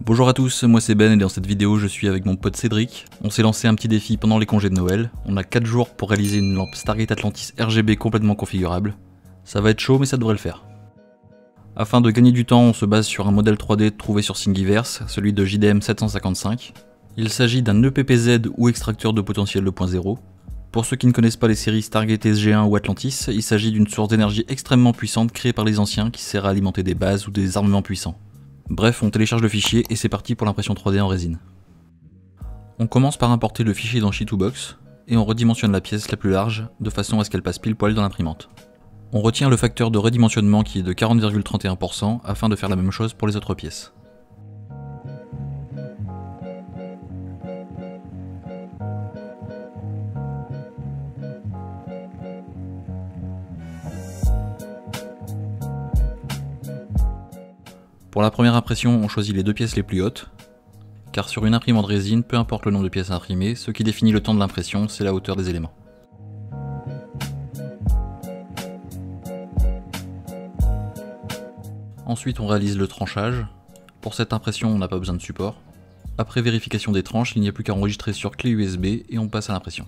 Bonjour à tous, moi c'est Ben et dans cette vidéo je suis avec mon pote Cédric. On s'est lancé un petit défi pendant les congés de Noël. On a 4 jours pour réaliser une lampe Stargate Atlantis RGB complètement configurable. Ça va être chaud mais ça devrait le faire. Afin de gagner du temps, on se base sur un modèle 3D trouvé sur Thingiverse, celui de JDM 755. Il s'agit d'un EPPZ ou extracteur de potentiel 2.0. Pour ceux qui ne connaissent pas les séries Stargate SG1 ou Atlantis, il s'agit d'une source d'énergie extrêmement puissante créée par les anciens qui sert à alimenter des bases ou des armements puissants. Bref, on télécharge le fichier et c'est parti pour l'impression 3D en résine. On commence par importer le fichier dans Sheet2Box et on redimensionne la pièce la plus large de façon à ce qu'elle passe pile poil dans l'imprimante. On retient le facteur de redimensionnement qui est de 40,31% afin de faire la même chose pour les autres pièces. Pour la première impression, on choisit les deux pièces les plus hautes, car sur une imprimante résine, peu importe le nombre de pièces à imprimer, ce qui définit le temps de l'impression, c'est la hauteur des éléments. Ensuite, on réalise le tranchage. Pour cette impression, on n'a pas besoin de support. Après vérification des tranches, il n'y a plus qu'à enregistrer sur clé USB et on passe à l'impression.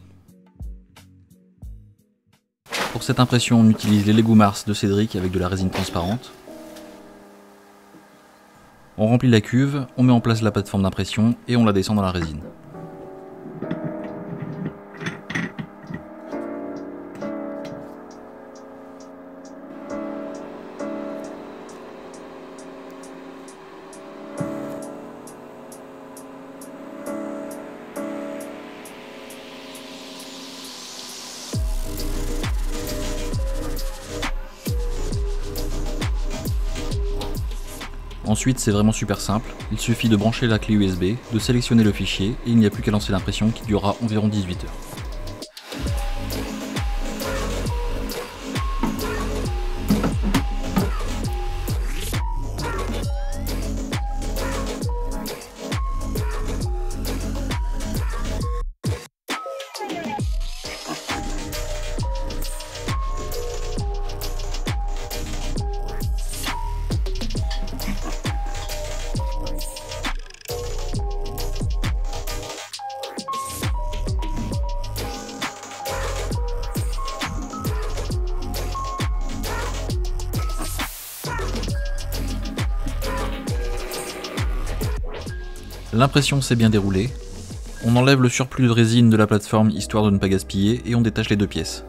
Pour cette impression, on utilise les Lego Mars de Cédric avec de la résine transparente. On remplit la cuve, on met en place la plateforme d'impression et on la descend dans la résine. Ensuite, c'est vraiment super simple, il suffit de brancher la clé USB, de sélectionner le fichier et il n'y a plus qu'à lancer l'impression qui durera environ 18 heures. L'impression s'est bien déroulée. On enlève le surplus de résine de la plateforme histoire de ne pas gaspiller et on détache les deux pièces.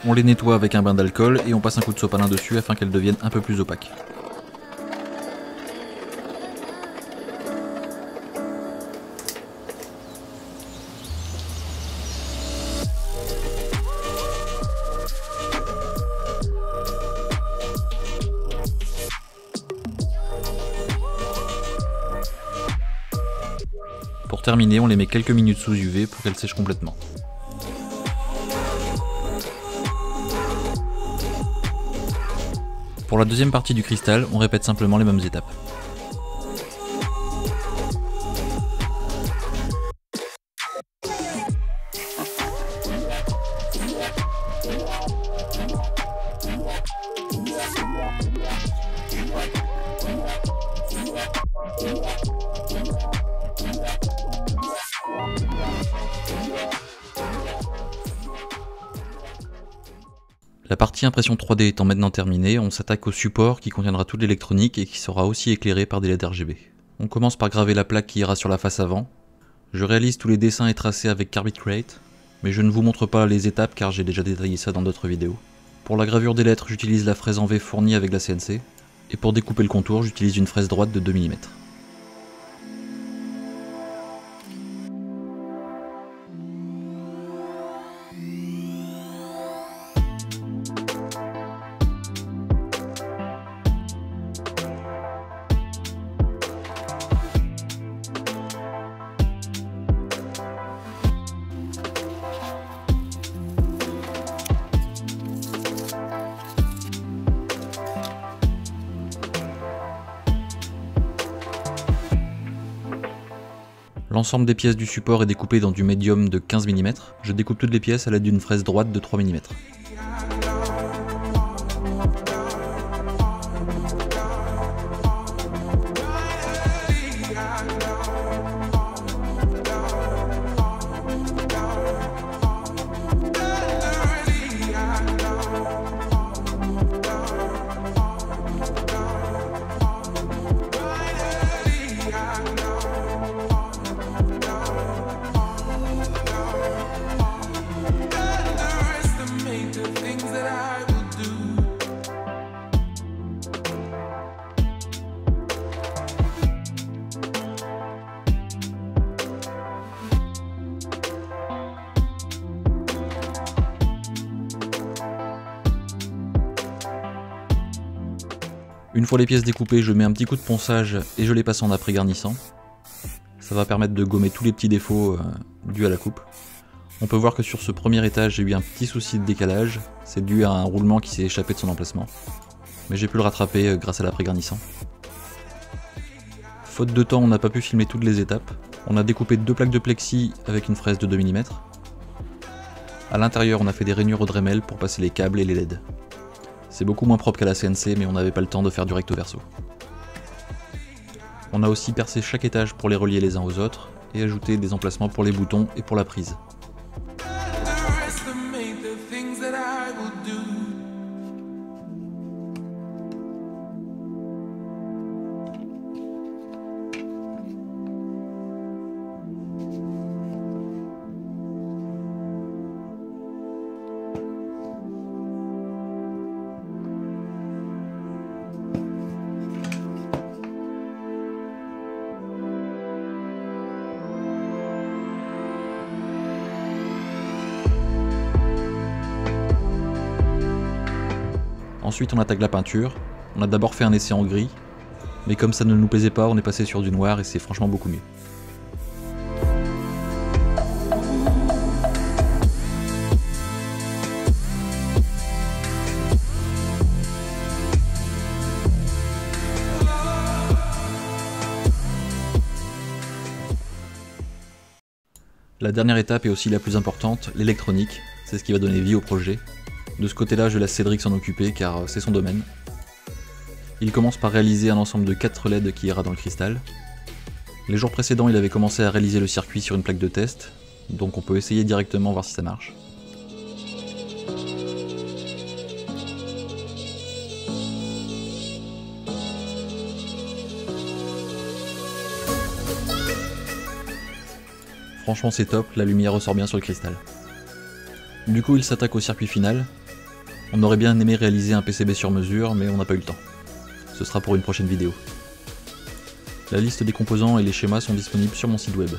On les nettoie avec un bain d'alcool et on passe un coup de sopalin dessus afin qu'elles deviennent un peu plus opaques. Pour terminer, on les met quelques minutes sous UV pour qu'elles sèchent complètement. Pour la deuxième partie du cristal, on répète simplement les mêmes étapes. La partie impression 3D étant maintenant terminée, on s'attaque au support qui contiendra toute l'électronique et qui sera aussi éclairé par des LED RGB. On commence par graver la plaque qui ira sur la face avant. Je réalise tous les dessins et tracés avec Carbide Create, mais je ne vous montre pas les étapes car j'ai déjà détaillé ça dans d'autres vidéos. Pour la gravure des lettres, j'utilise la fraise en V fournie avec la CNC, et pour découper le contour, j'utilise une fraise droite de 2 mm. L'ensemble des pièces du support est découpé dans du médium de 15 mm. Je découpe toutes les pièces à l'aide d'une fraise droite de 3 mm. Une fois les pièces découpées, je mets un petit coup de ponçage et je les passe en après-garnissant. Ça va permettre de gommer tous les petits défauts dus à la coupe. On peut voir que sur ce premier étage, j'ai eu un petit souci de décalage. C'est dû à un roulement qui s'est échappé de son emplacement. Mais j'ai pu le rattraper grâce à l'après-garnissant. Faute de temps, on n'a pas pu filmer toutes les étapes. On a découpé 2 plaques de plexi avec une fraise de 2 mm. À l'intérieur, on a fait des rainures au Dremel pour passer les câbles et les LED. C'est beaucoup moins propre qu'à la CNC, mais on n'avait pas le temps de faire du recto verso. On a aussi percé chaque étage pour les relier les uns aux autres, et ajouté des emplacements pour les boutons et pour la prise. Ensuite on attaque la peinture. On a d'abord fait un essai en gris, mais comme ça ne nous plaisait pas, on est passé sur du noir et c'est franchement beaucoup mieux. La dernière étape est aussi la plus importante, l'électronique. C'est ce qui va donner vie au projet. De ce côté-là, je laisse Cédric s'en occuper car c'est son domaine. Il commence par réaliser un ensemble de 4 LED qui ira dans le cristal. Les jours précédents, il avait commencé à réaliser le circuit sur une plaque de test, donc on peut essayer directement voir si ça marche. Franchement c'est top, la lumière ressort bien sur le cristal. Du coup il s'attaque au circuit final. On aurait bien aimé réaliser un PCB sur mesure, mais on n'a pas eu le temps. Ce sera pour une prochaine vidéo. La liste des composants et les schémas sont disponibles sur mon site web.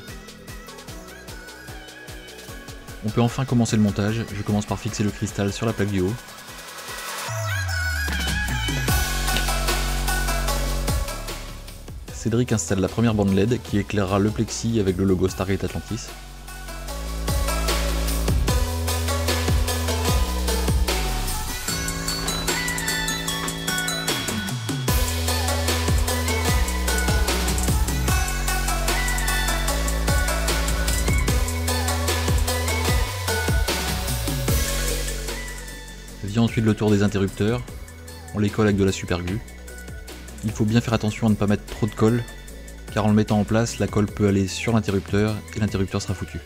On peut enfin commencer le montage, je commence par fixer le cristal sur la plaque du haut. Cédric installe la première bande LED qui éclairera le plexi avec le logo Stargate Atlantis. Vient ensuite le tour des interrupteurs, on les colle avec de la super glue. Il faut bien faire attention à ne pas mettre trop de colle, car en le mettant en place, la colle peut aller sur l'interrupteur et l'interrupteur sera foutu.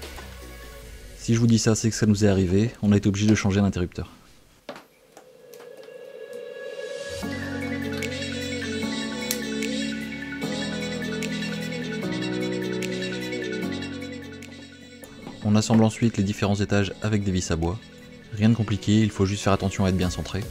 Si je vous dis ça, c'est que ça nous est arrivé, on a été obligé de changer l'interrupteur. On assemble ensuite les différents étages avec des vis à bois. Rien de compliqué, il faut juste faire attention à être bien centré.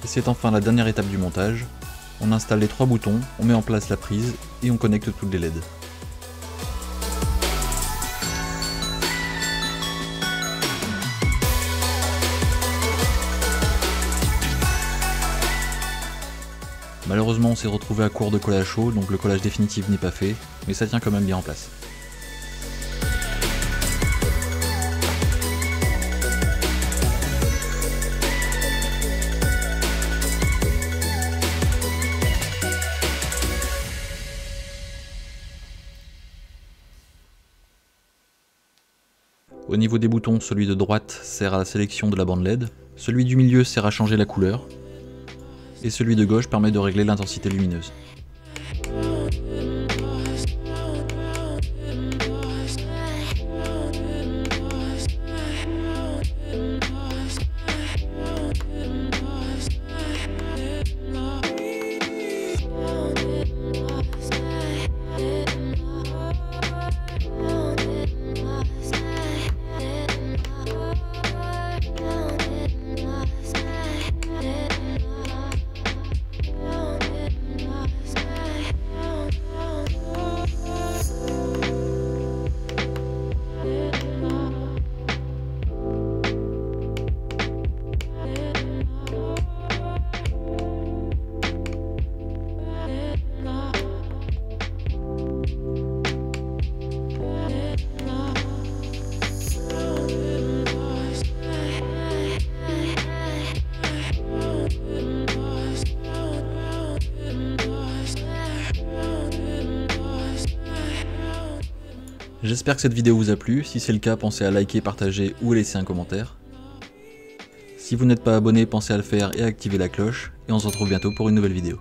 C'est enfin la dernière étape du montage. On installe les 3 boutons, on met en place la prise et on connecte toutes les LED. Malheureusement on s'est retrouvé à court de collage chaud, donc le collage définitif n'est pas fait, mais ça tient quand même bien en place. Au niveau des boutons, celui de droite sert à la sélection de la bande LED, celui du milieu sert à changer la couleur, et celui de gauche permet de régler l'intensité lumineuse. J'espère que cette vidéo vous a plu, si c'est le cas pensez à liker, partager ou à laisser un commentaire. Si vous n'êtes pas abonné, pensez à le faire et à activer la cloche, et on se retrouve bientôt pour une nouvelle vidéo.